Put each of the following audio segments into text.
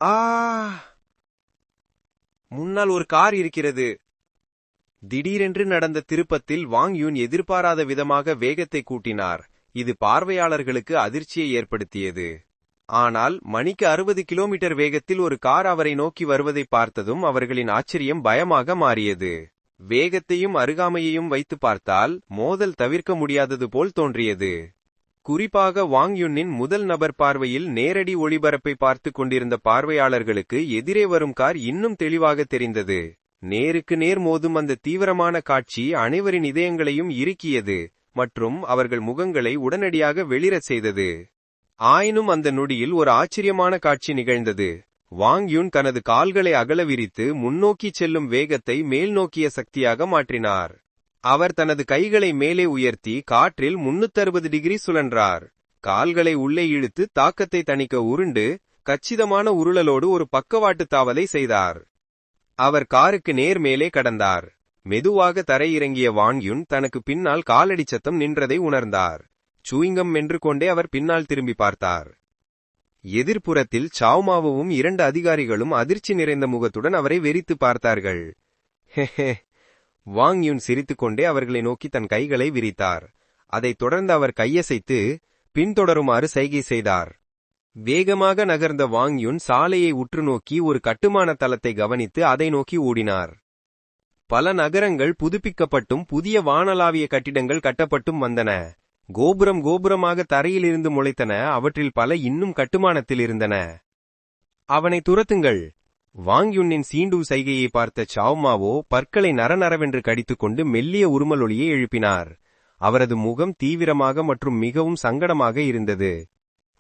ஆ! முன்னால் ஒரு கார் இருக்கிறது. திடீரென்று நடந்த திருப்பத்தில் வாங் யூன் எதிர்பாராத விதமாக வேகத்தை கூட்டினார். இது பார்வையாளர்களுக்கு அதிர்ச்சியை ஏற்படுத்தியது. ஆனால் மணிக்கு 60 கிலோமீட்டர் வேகத்தில் ஒரு கார் அவரை நோக்கி வருவதை பார்த்ததும் அவர்களின் ஆச்சரியம் பயமாக மாறியது. வேகத்தையும் அருகாமையையும் வைத்து பார்த்தால் மோதல் தவிர்க்க முடியாதது போல் தோன்றியது. குறிப்பாக வாங் யுன்னின் முதல் நபர் பார்வையில் நேரடி ஒளிபரப்பை பார்த்து கொண்டிருந்த பார்வையாளர்களுக்கு எதிரே வரும் கார் இன்னும் தெளிவாக தெரிந்தது. நேருக்கு நேர் மோதும் அந்த தீவிரமான காட்சி அனைவரின் இதயங்களையும் இறுக்கியது மற்றும் அவர்கள் முகங்களை உடனடியாக வெளிரச் செய்தது. ஆயினும் அந்த நொடியில் ஒரு ஆச்சரியமான காட்சி நிகழ்ந்தது. வாங் யுன் தனது கால்களை அகல விரித்து முன்னோக்கி செல்லும் வேகத்தை மேல் நோக்கிய சக்தியாக மாற்றினார். அவர் தனது கைகளை மேலே உயர்த்தி காற்றில் 360 டிகிரி சுழன்றார். கால்களை உள்ளே இழுத்து தாக்கத்தை தணிக்க உருண்டு கச்சிதமான உருளலோடு ஒரு பக்கவாட்டு தாவலை செய்தார். அவர் காருக்கு நேர் மேலே கடந்தார். மெதுவாக தரையிறங்கிய வாங் யுன் தனக்கு பின்னால் காலடி சத்தம் நின்றதை உணர்ந்தார். சூயிங்கம் மென்று கொண்டே அவர் பின்னால் திரும்பி பார்த்தார். எதிர்ப்புறத்தில் சாவ்மாவும் 2 அதிகாரிகளும் அதிர்ச்சி நிறைந்த முகத்துடன் அவரை வெறித்து பார்த்தார்கள். ஹெஹே! வாங் யுன் சிரித்துக்கொண்டே அவர்களை நோக்கி தன் கைகளை விரித்தார். அதைத் தொடர்ந்து அவர் கையசைத்து பின்தொடருமாறு சைகை செய்தார். வேகமாக நகர்ந்த வாங் யுன் சாலையை உற்று நோக்கி ஒரு கட்டுமான தளத்தை கவனித்து அதை நோக்கி ஓடினார். பல நகரங்கள் புதுப்பிக்கப்பட்டும் புதிய வானளாவிய கட்டிடங்கள் கட்டப்பட்டும் வந்தன. கோபுரமாக தரையிலிருந்து முளைத்தன. அவற்றில் பல இன்னும் கட்டுமானத்தில் இருந்தன. அவனை துரத்துங்கள்! வாங் யுன்னின் சீண்டு சைகையை பார்த்த சாவ்மாவோ பற்களை நரநரவென்று கடித்துக்கொண்டு மெல்லிய உருமலொலியை எழுப்பினார். அவரது முகம் தீவிரமாக மற்றும் மிகவும் சங்கடமாக இருந்தது.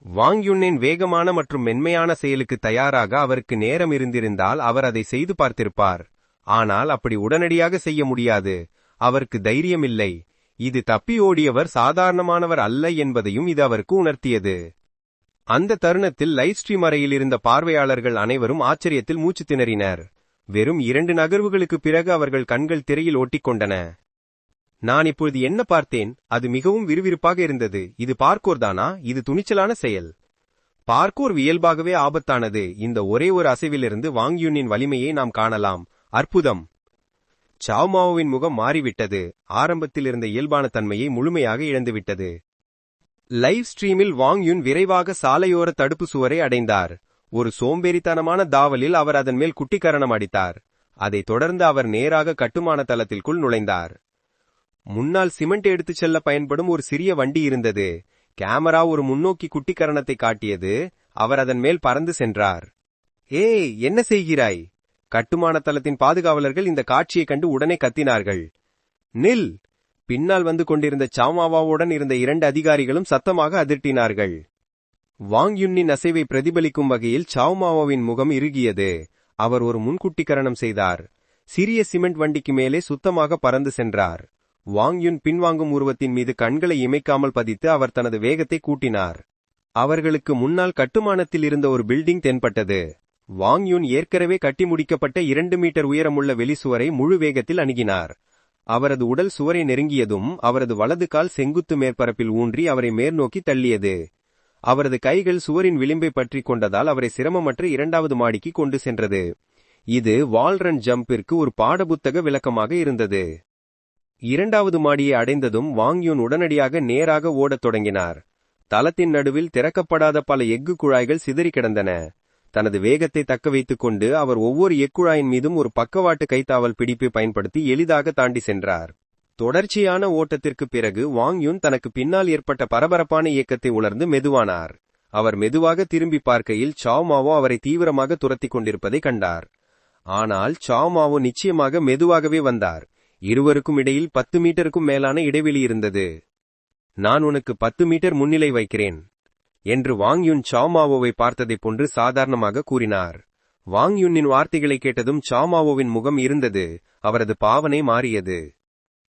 வாங் யுன்னின் வேகமான மற்றும் மென்மையான செயலுக்கு தயாராக அவருக்கு நேரம் இருந்திருந்தால் அவர் அதை செய்து பார்த்திருப்பார். ஆனால் அப்படி உடனடியாக செய்ய முடியாது. அவருக்கு தைரியமில்லை. இது தப்பி ஓடியவர் சாதாரணமானவர் அல்ல என்பதையும் இது அவருக்கு உணர்த்தியது. அந்த தருணத்தில் லைவ் ஸ்ட்ரீம் அறையில் இருந்த பார்வையாளர்கள் அனைவரும் ஆச்சரியத்தில் மூச்சு திணறினர். வெறும் 2 நகர்வுகளுக்கு பிறகு அவர்கள் கண்கள் திரையில் ஓட்டிக்கொண்டன. நான் இப்பொழுது என்ன பார்த்தேன்? அது மிகவும் விறுவிறுப்பாக இருந்தது. இது பார்க்கோர் தானா? இது துணிச்சலான செயல். பார்க்கோர் இயல்பாகவே ஆபத்தானது. இந்த ஒரே ஒரு அசைவிலிருந்து வாங் யுன்னின் வலிமையை நாம் காணலாம். அற்புதம்! சாவ்மாவின் முகம் மாறிவிட்டது. ஆரம்பத்தில் இருந்த இயல்பான தன்மையை முழுமையாக இழந்துவிட்டது. லைவ் ஸ்ட்ரீமில் வாங் யுன் விரைவாக சாலையோர தடுப்பு சுவரை அடைந்தார். ஒரு சோம்பேறித்தனமான தாவலில் அவர் அதன் மேல் குட்டிக்கரணம் அடித்தார். அதைத் தொடர்ந்து அவர் நேராக கட்டுமான தளத்திற்குள் நுழைந்தார். முன்னால் சிமெண்ட் எடுத்துச் செல்ல பயன்படும் ஒரு சிறிய வண்டி இருந்தது. கேமரா ஒரு முன்னோக்கி குட்டிக்கரணத்தை காட்டியது. அவர் அதன் மேல் பறந்து சென்றார். ஏய், என்ன செய்கிறாய்? கட்டுமான தளத்தின் பாதுகாவலர்கள் இந்த காட்சியைக் கண்டு உடனே கத்தினார்கள். நில்! பின்னால் வந்து கொண்டிருந்த சாவ்மாவுடன் இருந்த 2 அதிகாரிகளும் சத்தமாக அதிர்ட்டினார்கள். வாங் யுன்னின் அசைவை பிரதிபலிக்கும் வகையில் சாவ்மாவின் முகம் இறுகியது. அவர் ஒரு முன்குட்டிக்கரணம் செய்தார். சிறிய சிமெண்ட் வண்டிக்கு மேலே சுத்தமாக பறந்து சென்றார். வாங் யுன் பின்வாங்கும் உருவத்தின் மீது கண்களை இமைக்காமல் பதித்து அவர் தனது வேகத்தை கூட்டினார். அவர்களுக்கு முன்னால் கட்டுமானத்தில் இருந்த ஒரு பில்டிங் தென்பட்டது. வாங் யுன் ஏற்கனவே கட்டி முடிக்கப்பட்ட 2 மீட்டர் உயரமுள்ள வெளிச்சுவரை முழு வேகத்தில் அணுகினார். அவரது உடல் சுவரை நெருங்கியதும் அவரது வலது கால் செங்குத்து மேற்பரப்பில் ஊன்றி அவரை மேற்நோக்கி தள்ளியது. அவரது கைகள் சுவரின் விளிம்பை பற்றி கொண்டதால் அவரை சிரமமற்ற 2வது மாடிக்கு கொண்டு சென்றது. இது வால் ரன் ஜம்பிற்கு ஒரு பாடப்புத்தக விளக்கமாக இருந்தது. 2வது மாடியை அடைந்ததும் வாங் யுன் உடனடியாக நேராக ஓடத் தொடங்கினார். தளத்தின் நடுவில் திறக்கப்படாத பல எஃகு குழாய்கள் சிதறி கிடந்தன. தனது வேகத்தை தக்க வைத்துக் கொண்டு அவர் ஒவ்வொரு எக்குழாயின் மீதும் ஒரு பக்கவாட்டு கைத்தாவல் பிடிப்பை பயன்படுத்தி எளிதாக தாண்டி சென்றார். தொடர்ச்சியான ஓட்டத்திற்கு பிறகு வாங் யுன் தனக்கு பின்னால் ஏற்பட்ட பரபரப்பான இயக்கத்தை உணர்ந்து மெதுவானார். அவர் மெதுவாக திரும்பி பார்க்கையில் சாவ்மாவோ அவரை தீவிரமாக துரத்திக் கொண்டிருப்பதை கண்டார். ஆனால் சாவ்மாவோ நிச்சயமாக மெதுவாகவே வந்தார். இருவருக்கும் இடையில் 10 மீட்டருக்கும் மேலான இடைவெளி இருந்தது. நான் உனக்கு 10 மீட்டர் முன்னிலை வைக்கிறேன் என்று வாங் யுன் சாவ்மாவோவை பார்த்ததைப் போன்று சாதாரணமாக கூறினார். வாங் யுன்னின் வார்த்தைகளை கேட்டதும் சாவ்மாவோவின் முகம் இருந்தது. அவரது பாவனை மாறியது.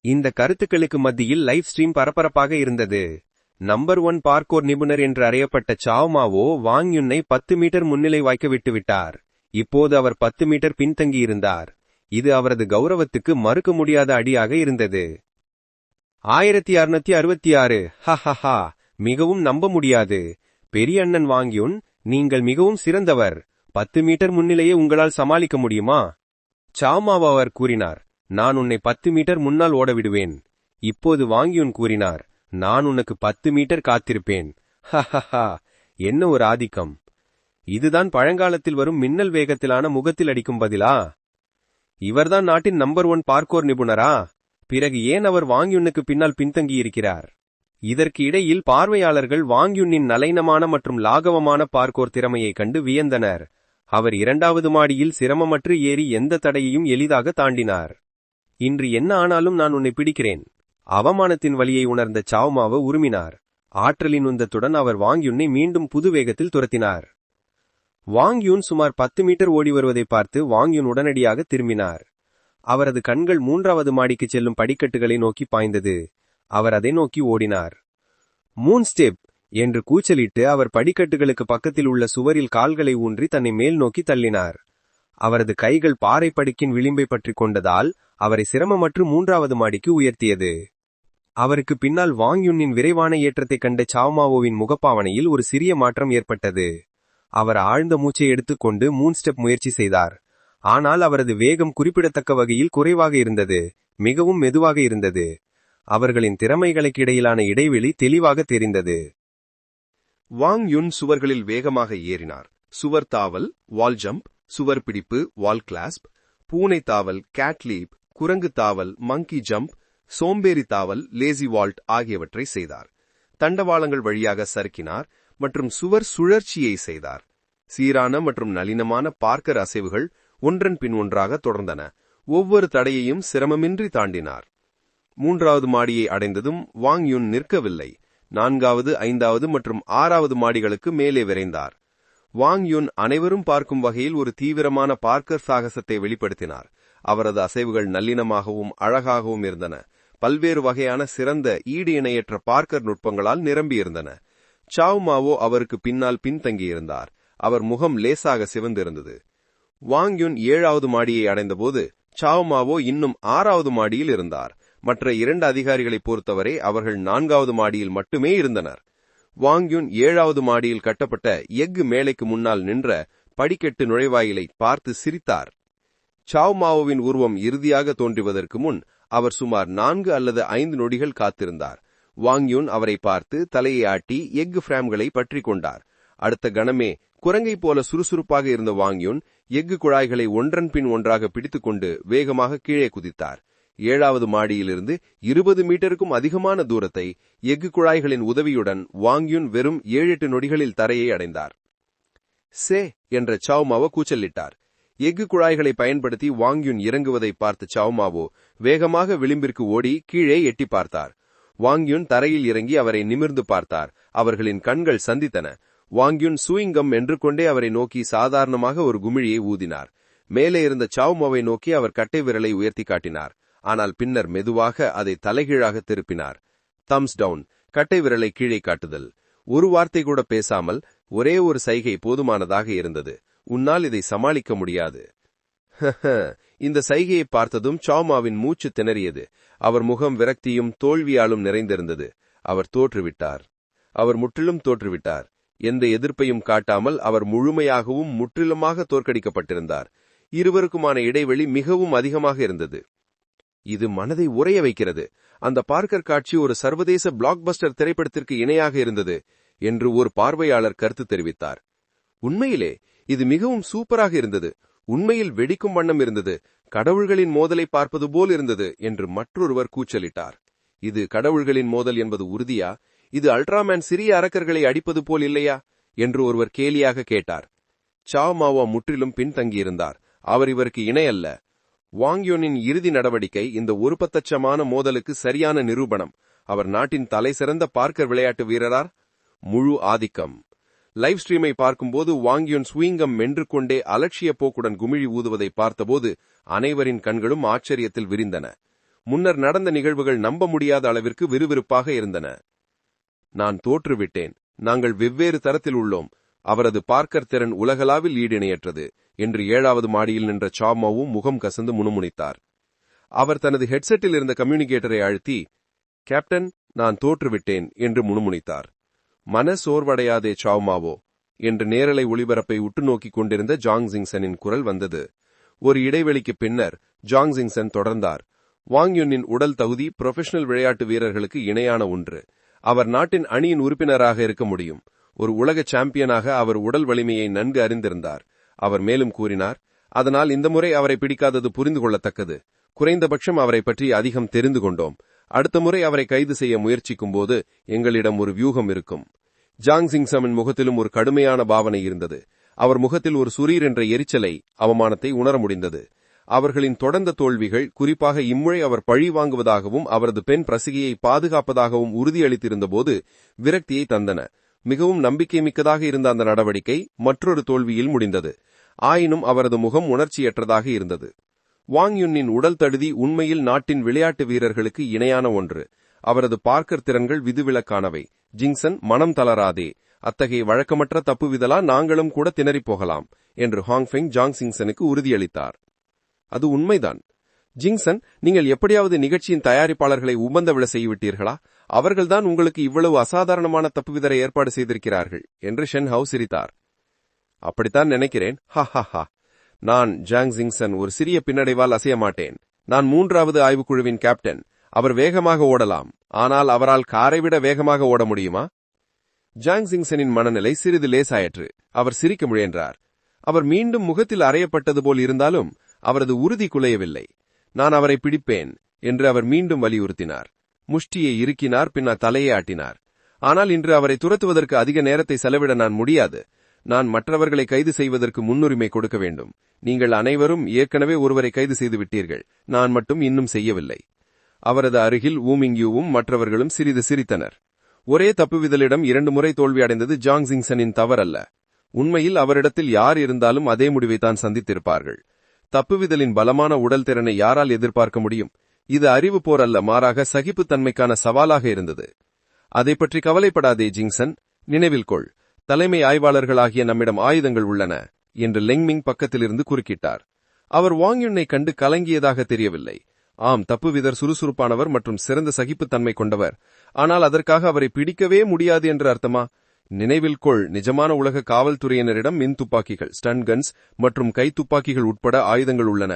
இந்த கருத்துக்களுக்கு மத்தியில் லைவ் ஸ்ட்ரீம் பரபரப்பாக இருந்தது. நம்பர் 1 பார்க்கோர் நிபுணர் என்று அறியப்பட்ட சாவ்மாவோ வாங் யுன்னை 10 மீட்டர் முன்னிலை வைக்க விட்டுவிட்டார். இப்போது அவர் 10 மீட்டர் பின்தங்கியிருந்தார். இது அவரது கௌரவத்துக்கு மறுக்க முடியாத அடியாக இருந்தது. 1666 ஹஹஹா, மிகவும் நம்ப முடியாது. பெரிய அண்ணன் வாங் யுன், நீங்கள் மிகவும் சிறந்தவர். 10 மீட்டர் முன்னிலையே உங்களால் சமாளிக்க முடியுமா? சாவ்மாவோ அவர் கூறினார், நான் உன்னை 10 மீட்டர் முன்னால் ஓட விடுவேன். இப்போது வாங்யூன் கூறினார், நான் உனக்கு 10 மீட்டர் காத்திருப்பேன். ஹஹஹா, என்ன ஒரு ஆதிக்கம்! இதுதான் பழங்காலத்தில் வரும் மின்னல் வேகத்திலான முகத்தில் அடிக்கும் பதிலா? இவர்தான் நாட்டின் நம்பர் 1 பார்க்கோர் நிபுணரா? பிறகு ஏன் அவர் வாங்யுன்னுக்கு பின்னால் பின்தங்கியிருக்கிறார்? இதற்கு இடையில் பார்வையாளர்கள் வாங்யுன்னின் நலைனமான மற்றும் லாகவமான பார்க்கோர் திறமையைக் கண்டு வியந்தனர். அவர் 2வது மாடியில் சிரமமற்று ஏறி எந்த தடையையும் எளிதாக தாண்டினார். இன்று என்ன ஆனாலும் நான் உன்னை பிடிக்கிறேன். அவமானத்தின் வலியை உணர்ந்த சாவ்மாவோ உருமினார். ஆற்றலின் உந்தத்துடன் அவர் வாங்யுன்னை மீண்டும் புது வேகத்தில் துரத்தினார். வாங்யூன் சுமார் 10 மீட்டர் ஓடி வருவதை பார்த்து வாங்யூன் உடனடியாக திரும்பினார். அவரது கண்கள் 3வது மாடிக்கு செல்லும் படிக்கட்டுகளை நோக்கி பாய்ந்தது. அவர் அதை நோக்கி ஓடினார். மூன் ஸ்டெப் என்று கூச்சலிட்டு அவர் படிக்கட்டுகளுக்கு பக்கத்தில் உள்ள சுவரில் கால்களை ஊன்றி தன்னை மேல் நோக்கி தள்ளினார். அவரது கைகள் பாறை படுக்கின் விளிம்பை பற்றிக் கொண்டதால் அவரை சிரமமற்று 3வது மாடிக்கு உயர்த்தியது. அவருக்கு பின்னால் வாங்யுன்னின் விரைவான ஏற்றத்தைக் கண்ட சாவ்மாவோவின் முகப்பாவனையில் ஒரு சிறிய மாற்றம் ஏற்பட்டது. அவர் ஆழ்ந்த மூச்சை எடுத்துக்கொண்டு மூன் ஸ்டெப் முயற்சி செய்தார். ஆனால் அவரது வேகம் குறிப்பிடத்தக்க வகையில் குறைவாக இருந்தது, மிகவும் மெதுவாக இருந்தது. அவர்களின் திறமைகளுக்கு இடையிலான இடைவெளி தெளிவாக தெரிந்தது. வாங்யுன் சுவர்களில் வேகமாக ஏறினார். சுவர் தாவல், வால் ஜம்ப், சுவர் பிடிப்பு, வால் கிளாஸ்ப், பூனை தாவல், கேட் லீப், குரங்கு தாவல், மங்கி ஜம்ப், சோம்பேறி தாவல், லேசி வால்ட் ஆகியவற்றை செய்தார். தண்டவாளங்கள் வழியாக சறுக்கினார் மற்றும் சுவர் சுழற்சியை செய்தார். சீரான மற்றும் நளினமான பார்க்கர் அசைவுகள் ஒன்றன் பின் ஒன்றாக தொடர்ந்தன. ஒவ்வொரு தடையையும் சிரமமின்றி தாண்டினார். 3வது மாடியை அடைந்ததும் வாங்யுன் நிற்கவில்லை. 4வது, 5வது மற்றும் 6வது மாடிகளுக்கு மேலே விரைந்தார். வாங்யுன் அனைவரும் பார்க்கும் வகையில் ஒரு தீவிரமான பார்க்கர் சாகசத்தை வெளிப்படுத்தினார். அவரது அசைவுகள் நல்லினமாகவும் அழகாகவும் இருந்தன. பல்வேறு வகையான சிறந்த ஈடு இணையற்ற பார்க்கர் நுட்பங்களால் நிரம்பியிருந்தன. சாவ்மாவோ அவருக்கு பின்னால் பின்தங்கியிருந்தார். அவர் முகம் லேசாக சிவந்திருந்தது. வாங்யுன் 7வது மாடியை அடைந்தபோது சாவ்மாவோ இன்னும் 6வது மாடியில் இருந்தார். மற்ற 2 அதிகாரிகளை பொறுத்தவரை அவர்கள் 4வது மாடியில் மட்டுமே இருந்தனர். வாங்யுன் 7வது மாடியில் கட்டப்பட்ட எஃகு மேலைக்கு முன்னால் நின்ற படிக்கட்டு நுழைவாயிலை பார்த்து சிரித்தார். சாவ்மாவோவின் உருவம் இறுதியாக தோன்றுவதற்கு முன் அவர் சுமார் 4 அல்லது 5 நொடிகள் காத்திருந்தார். வாங்யுன் அவரை பார்த்து தலையை ஆட்டி எஃகு ஃபிரேம்களை பற்றி கொண்டார். அடுத்த கணமே குரங்கை போல சுறுசுறுப்பாக இருந்த வாங்யுன் எஃகு குழாய்களை ஒன்றன் பின் ஒன்றாக பிடித்துக்கொண்டு வேகமாக கீழே குதித்தார். 7வது மாடியிலிருந்து 20 மீட்டருக்கும் அதிகமான தூரத்தை எஃகு குழாய்களின் உதவியுடன் வாங்யுன் வெறும் 7-8 நொடிகளில் தரையை அடைந்தார். சே என்ற சாவ்மாவோ கூச்சலிட்டார். எஃகு குழாய்களை பயன்படுத்தி வாங்யுன் இறங்குவதை பார்த்த சாவ்மாவோ வேகமாக விளிம்பிற்கு ஓடி கீழே எட்டி பார்த்தார். வாங்யுன் தரையில் இறங்கி அவரை நிமிர்ந்து பார்த்தார். அவர்களின் கண்கள் சந்தித்தன. வாங்யுன் சூயிங்கம் என்று கொண்டே அவரை நோக்கி சாதாரணமாக ஒரு குமிழியை ஊதினார். மேலே இருந்த சாவ்மாவை நோக்கி அவர் கட்டை விரலை உயர்த்தி காட்டினார். ஆனால் பின்னர் மெதுவாக அதை தலைகீழாக திருப்பினார். தம்ஸ் டவுன், கட்டை விரலை கீழே காட்டுதல். ஒரு வார்த்தை கூட பேசாமல் ஒரே ஒரு சைகை போதுமானதாக இருந்தது. உன்னால் இதை சமாளிக்க முடியாது. இந்த சைகையை பார்த்ததும் சாவ்மாவின் மூச்சு திணறியது. அவர் முகம் விரக்தியும் தோல்வியாலும் நிறைந்திருந்தது. அவர் தோற்றுவிட்டார். அவர் முற்றிலும் தோற்றுவிட்டார். எந்த எதிர்ப்பையும் காட்டாமல் அவர் முழுமையாகவும் முற்றிலுமாக தோற்கடிக்கப்பட்டிருந்தார். இருவருக்குமான இடைவெளி மிகவும் அதிகமாக இருந்தது. இது மனதை உறைய வைக்கிறது. அந்த பார்க்கர் காட்சி ஒரு சர்வதேச பிளாக்பஸ்டர் திரைப்படத்திற்கு இணையாக இருந்தது என்று ஒரு பார்வையாளர் கருத்து தெரிவித்தார். உண்மையிலே இது மிகவும் சூப்பராக இருந்தது. உண்மையில் வெடிக்கும் வண்ணம் இருந்தது. கடவுள்களின் மோதலை பார்ப்பது போல் இருந்தது என்று மற்றொருவர் கூச்சலிட்டார். இது கடவுள்களின் மோதல் என்பது உறுதியா? இது அல்ட்ராமேன் சிறிய அரக்கர்களை அடிப்பது போல் இல்லையா என்று ஒருவர் கேலியாக கேட்டார். சாவ்மாவோ முற்றிலும் பின்தங்கியிருந்தார். அவர் இவருக்கு இணையல்ல. வாங்யுனின் இறுதி நடவடிக்கை இந்த ஒருபத்தச்சமான மோதலுக்கு சரியான நிரூபணம். அவர் நாட்டின் தலைசிறந்த பார்க்கர் விளையாட்டு வீரரார். முழு ஆதிக்கம். லைவ் ஸ்ட்ரீமை பார்க்கும்போது வாங்யுன் ஸ்வீங்கம் மென்று கொண்டே அலட்சிய போக்குடன் குமிழி ஊதுவதை பார்த்தபோது அனைவரின் கண்களும் ஆச்சரியத்தில் விரிந்தன. முன்னர் நடந்த நிகழ்வுகள் நம்ப முடியாத அளவிற்கு விறுவிறுப்பாக இருந்தன. நான் தோற்றுவிட்டேன். நாங்கள் வெவ்வேறு தரத்தில் உள்ளோம். அவரது பார்க்கர் திறன் உலகளாவில் ஈடிணையற்றது என்று 7வது மாடியில் நின்ற சாவ்மாவும் முகம் கசந்து முணுமுணித்தார். அவர் தனது ஹெட்செட்டில் இருந்த கம்யூனிகேட்டரை அழுத்தி, கேப்டன், நான் தோற்றுவிட்டேன் என்று முணுமுணித்தார். மன சோர்வடையாதே சாவ்மாவோ. என்று நேரலை ஒளிபரப்பை உற்றுநோக்கிக் கொண்டிருந்த ஜாங் ஜிங்சனின் குரல் வந்தது. ஒரு இடைவெளிக்கு பின்னர் ஜாங் ஜிங்சன் தொடர்ந்தார். வாங் யுன்னின் உடல் தகுதி புரொஃபஷனல் விளையாட்டு வீரர்களுக்கு இணையான ஒன்று. அவர் நாட்டின் அணியின் உறுப்பினராக இருக்க முடியும். ஒரு உலக சாம்பியனாக அவர் உடல் வலிமையை நன்கு அறிந்திருந்தார். அவர் மேலும் கூறினார், அதனால் இந்த முறை அவரை பிடிக்காதது புரிந்து கொள்ளத்தக்கது. குறைந்தபட்சம் அவரை பற்றி அதிகம் தெரிந்து கொண்டோம். அடுத்த முறை அவரை கைது செய்ய முயற்சிக்கும் போது எங்களிடம் ஒரு வியூகம் இருக்கும். ஜாங் ஜிங்சமின் முகத்திலும் ஒரு கடுமையான பாவனை இருந்தது. அவர் முகத்தில் ஒரு சுரீர் என்ற எரிச்சலை, அவமானத்தை உணர முடிந்தது. அவர்களின் தொடர்ந்த தோல்விகள், குறிப்பாக இம்முறை அவர் பழி வாங்குவதாகவும் அவரது பெண் பிரசிகையை பாதுகாப்பதாகவும் உறுதியளித்திருந்தபோது விரக்தியை தந்தன. மிகவும் நம்பிக்கை மிக்கதாக இருந்த அந்த நடவடிக்கை மற்றொரு தோல்வியில் முடிந்தது. ஆயினும் அவரது முகம் உணர்ச்சியற்றதாக இருந்தது. வாங் யுன்னின் உடல் தகுதி உண்மையில் நாட்டின் விளையாட்டு வீரர்களுக்கு இணையான ஒன்று. அவரது பார்க்கர் திறன்கள் விதிவிலக்கானவை. ஜிங்சன் மனம் தளராதே, அத்தகைய வழக்கமற்ற தப்புவிதலா நாங்களும் கூட திணறிப் போகலாம் என்று ஹாங்ஃபெங் ஜாங் ஜிங்சனுக்கு உறுதியளித்தார். அது உண்மைதான். ஜிங்சன், நீங்கள் எப்படியாவது நிகழ்ச்சியின் தயாரிப்பாளர்களை உபந்த விழ செய்துவிட்டீர்களா? அவர்கள்தான் உங்களுக்கு இவ்வளவு அசாதாரணமான தப்புவிதரை ஏற்பாடு செய்திருக்கிறார்கள் என்று ஷென் ஹவ் சிரித்தார். அப்படித்தான் நினைக்கிறேன். ஹா. நான் ஜாங் ஜிங்சன் ஒரு சிறிய பின்னடைவால் அசைய மாட்டேன். நான் 3வது ஆய்வுக்குழுவின் கேப்டன். அவர் வேகமாக ஓடலாம், ஆனால் அவரால் காரை விட வேகமாக ஓட முடியுமா? ஜாங் ஜிங்சனின் மனநிலை சிறிது லேசாயிற்று. அவர் சிரிக்க முயன்றார். அவர் மீண்டும் முகத்தில் அறையப்பட்டது போல் இருந்தாலும் அவரது உறுதி குலையவில்லை. நான் அவரை பிடிப்பேன் என்று அவர் மீண்டும் வலியுறுத்தினார். முஷ்டியை இறுக்கினார், பின்னர் தலையை ஆட்டினார். ஆனால் இன்று அவரை துரத்துவதற்கு அதிக நேரத்தை செலவிட நான் முடியாது. நான் மற்றவர்களை கைது செய்வதற்கு முன்னுரிமை கொடுக்க வேண்டும். நீங்கள் அனைவரும் ஏற்கனவே ஒருவரை கைது செய்து விட்டீர்கள். நான் மட்டும் இன்னும் செய்யவில்லை. அவரது அருகில் வூமிங்யூவும் மற்றவர்களும் சிறிது சிரித்தனர். ஒரே தப்புவிதலிடம் 2 முறை தோல்வி அடைந்தது ஜாங் ஜிங்சனின் தவறல்ல. உண்மையில் அவரிடத்தில் யார் இருந்தாலும் அதே முடிவை தான் சந்தித்திருப்பார்கள். தப்புவிதலின் பலமான உடல் திறனை யாரால் எதிர்பார்க்க முடியும்? இது அறிவு போர் அல்ல, மாறாக சகிப்புத்தன்மைக்கான சவாலாக இருந்தது. அதை பற்றி கவலைப்படாதே ஜிங்சன். நினைவில் கொள், தலைமை ஆய்வாளர்களாகிய நம்மிடம் ஆயுதங்கள் உள்ளன என்று லெங்மிங் பக்கத்திலிருந்து குறுக்கிட்டார். அவர் வாங் யுன்னை கண்டு கலங்கியதாக தெரியவில்லை. ஆம், தப்புவிதர் சுறுசுறுப்பானவர் மற்றும் சிறந்த சகிப்புத்தன்மை கொண்டவர். ஆனால் அதற்காக அவரை பிடிக்கவே முடியாது என்று அர்த்தமா? நினைவில் கொள், நிஜமான உலக காவல்துறையினரிடம் மின் துப்பாக்கிகள், ஸ்டன் கன்ஸ் மற்றும் கை துப்பாக்கிகள் உட்பட ஆயுதங்கள் உள்ளன.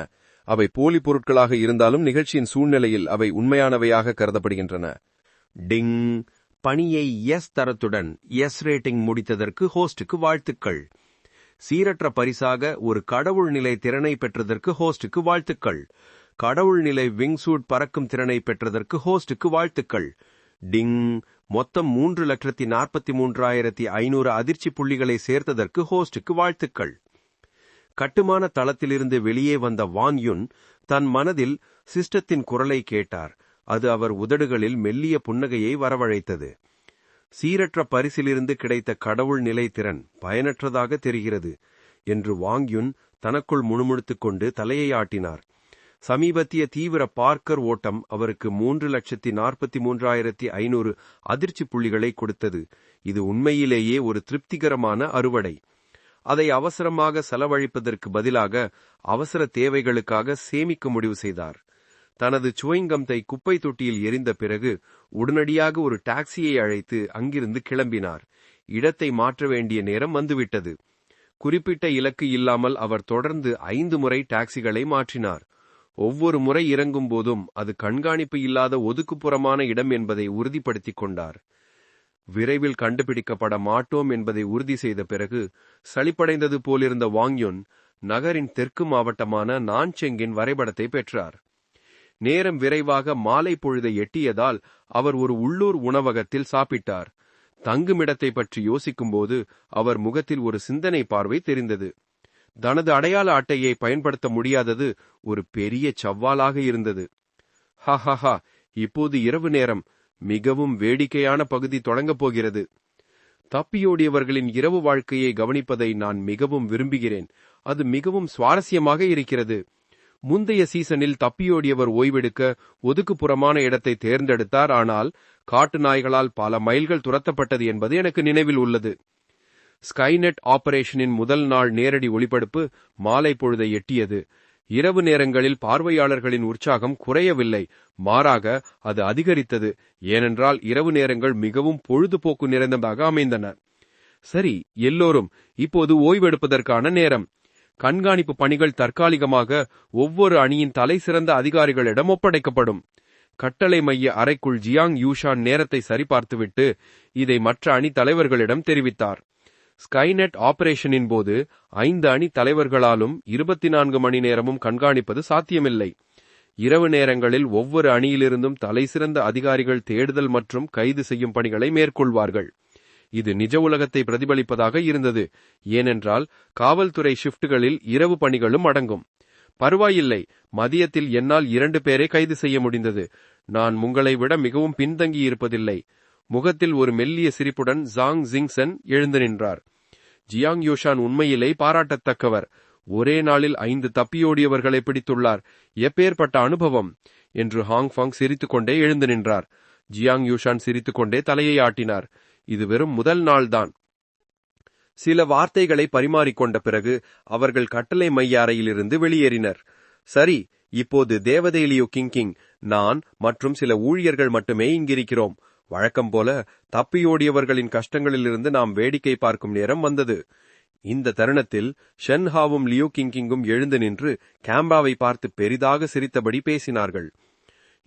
அவை போலி பொருட்களாக இருந்தாலும் நிகழ்ச்சியின் சூழ்நிலையில் அவை உண்மையானவையாக கருதப்படுகின்றன. டிங். பணியை எஸ் தரத்துடன் எஸ் ரேட்டிங் முடித்ததற்கு ஹோஸ்டுக்கு வாழ்த்துக்கள். சீரற்ற பரிசாக ஒரு கடவுள் நிலை திறனை பெற்றதற்கு ஹோஸ்டுக்கு வாழ்த்துக்கள். கடவுள் நிலை விங்சூட் பறக்கும் திறனை பெற்றதற்கு ஹோஸ்டுக்கு வாழ்த்துக்கள். டிங். மொத்தம் 3,43,500 அதிர்ச்சி புள்ளிகளை சேர்த்ததற்கு ஹோஸ்டுக்கு வாழ்த்துக்கள். கட்டுமான தளத்திலிருந்து வெளியே வந்த வாங் யுன் தன் மனதில் சிஸ்டத்தின் குரலை கேட்டார். அது அவர் உதடுகளில் மெல்லிய புன்னகையை வரவழைத்தது. சீரற்ற பரிசிலிருந்து கிடைத்த கடவுள் நிலை திறன் பயனற்றதாக தெரிகிறது என்று வாங் யுன் தனக்குள் முணுமுணுத்துக் கொண்டு தலையை ஆட்டினார். சமீபத்திய தீவிர பார்க்கர் ஓட்டம் அவருக்கு 3,43,500 அதிர்ச்சி புள்ளிகளை கொடுத்தது. இது உண்மையிலேயே ஒரு திருப்திகரமான அறுவடை. அதை அவசரமாக செலவழிப்பதற்கு பதிலாக அவசர தேவைகளுக்காக சேமிக்க முடிவு செய்தார். தனது சுவைங்கம்தை குப்பை தொட்டியில் எரிந்த பிறகு உடனடியாக ஒரு டாக்ஸியை அழைத்து அங்கிருந்து கிளம்பினார். இடத்தை மாற்ற வேண்டிய நேரம் வந்துவிட்டது. குறிப்பிட்ட இலக்கு இல்லாமல் அவர் தொடர்ந்து 5 முறை டாக்ஸிகளை மாற்றினார். ஒவ்வொரு முறை இறங்கும் போதும் அது கண்காணிப்பு இல்லாத ஒதுக்குப்புறமான இடம் என்பதை உறுதிப்படுத்திக் கொண்டார். விரைவில் கண்டுபிடிக்கப்பட மாட்டோம் என்பதை உறுதி செய்த பிறகு சளிப்படைந்தது போலிருந்த வாங் யுன் நகரின் தெற்கு மாவட்டமான நான்செங்கின் வரைபடத்தை பெற்றார். நேரம் விரைவாக மாலை பொழுதை எட்டியதால் அவர் ஒரு உள்ளூர் உணவகத்தில் சாப்பிட்டார். தங்குமிடத்தை பற்றி யோசிக்கும்போது அவர் முகத்தில் ஒரு சிந்தனை பார்வை தெரிந்தது. தனது அடையாள அட்டையை பயன்படுத்த முடியாதது ஒரு பெரிய சவாலாக இருந்தது. ஹஹஹா, இப்போது இரவு நேரம். மிகவும் வேடிக்கையான பகுதி தொடங்கப் போகிறது. தப்பியோடியவர்களின் இரவு வாழ்க்கையை கவனிப்பதை நான் மிகவும் விரும்புகிறேன். அது மிகவும் சுவாரஸ்யமாக இருக்கிறது. முந்தைய சீசனில் தப்பியோடியவர் ஓய்வெடுக்க ஒதுக்குப்புறமான இடத்தை தேர்ந்தெடுத்தார். ஆனால் காட்டு நாய்களால் பல மைல்கள் துரத்தப்பட்டது என்பது எனக்கு நினைவில் உள்ளது. ஸ்கைநெட் ஆபரேஷனின் முதல் நாள் நேரடி ஒளிபரப்பு மாலை பொழுதை எட்டியது. இரவு நேரங்களில் பார்வையாளர்களின் உற்சாகம் குறையவில்லை, மாறாக அது அதிகரித்தது. ஏனென்றால் இரவு நேரங்கள் மிகவும் பொழுதுபோக்கு நிறைந்ததாக அமைந்தன. சரி, எல்லோரும் இப்போது ஓய்வெடுப்பதற்கான நேரம். கண்காணிப்பு பணிகள் தற்காலிகமாக ஒவ்வொரு அணியின் தலை சிறந்த அதிகாரிகளிடம் ஒப்படைக்கப்படும். கட்டளை மைய அறைக்குள் ஜியாங் யூஷான் நேரத்தை சரிபார்த்துவிட்டு இதை மற்ற அணி தலைவர்களிடம் தெரிவித்தார். ஸ்கைநெட் ஆபரேஷனின் போது 5 அணி தலைவர்களாலும் 24 மணி நேரமும் கண்காணிப்பது சாத்தியமில்லை. இரவு நேரங்களில் ஒவ்வொரு அணியிலிருந்தும் தலைசிறந்த அதிகாரிகள் தேடுதல் மற்றும் கைது செய்யும் பணிகளை மேற்கொள்வார்கள். இது நிஜ உலகத்தை பிரதிபலிப்பதாக இருந்தது, ஏனென்றால் காவல்துறை ஷிப்டுகளில் இரவு பணிகளும் அடங்கும். பரவாயில்லை, மதியத்தில் என்னால் 2 பேரை கைது செய்ய முடிந்தது. நான் உங்களை விட மிகவும் பின்தங்கியிருப்பதில்லை. முகத்தில் ஒரு மெல்லிய சிரிப்புடன் ஜாங் ஜிங்சன் எழுந்து நின்றார். ஜியாங் யூஷான் உண்மையிலே பாராட்டத்தக்கவர். ஒரே நாளில் 5 தப்பியோடியவர்களை பிடித்துள்ளார். எப்பேற்பட்ட அனுபவம் என்று ஹாங்ஃபாங் சிரித்துக்கொண்டே எழுந்து நின்றார். ஜியாங் யூஷான் சிரித்துக்கொண்டே தலையை ஆட்டினார். இது வெறும் முதல் நாள்தான். சில வார்த்தைகளை பரிமாறிக்கொண்ட பிறகு அவர்கள் கட்டளை மைய அறையிலிருந்து வெளியேறினர். சரி, இப்போது தேவதை லியூ கிங்கிங், நான் மற்றும் சில ஊழியர்கள் மட்டுமே இங்கிருக்கிறோம். வழக்கம் போல தப்பியோடியவர்களின் கஷ்டங்களிலிருந்து நாம் வேடிக்கை பார்க்கும் நேரம் வந்தது. இந்த தருணத்தில் ஷென்ஹாவும் லியூ கிங்கிங்கும் எழுந்து நின்று கேம்பாவை பார்த்து பெரிதாக சிரித்தபடி பேசினார்கள்.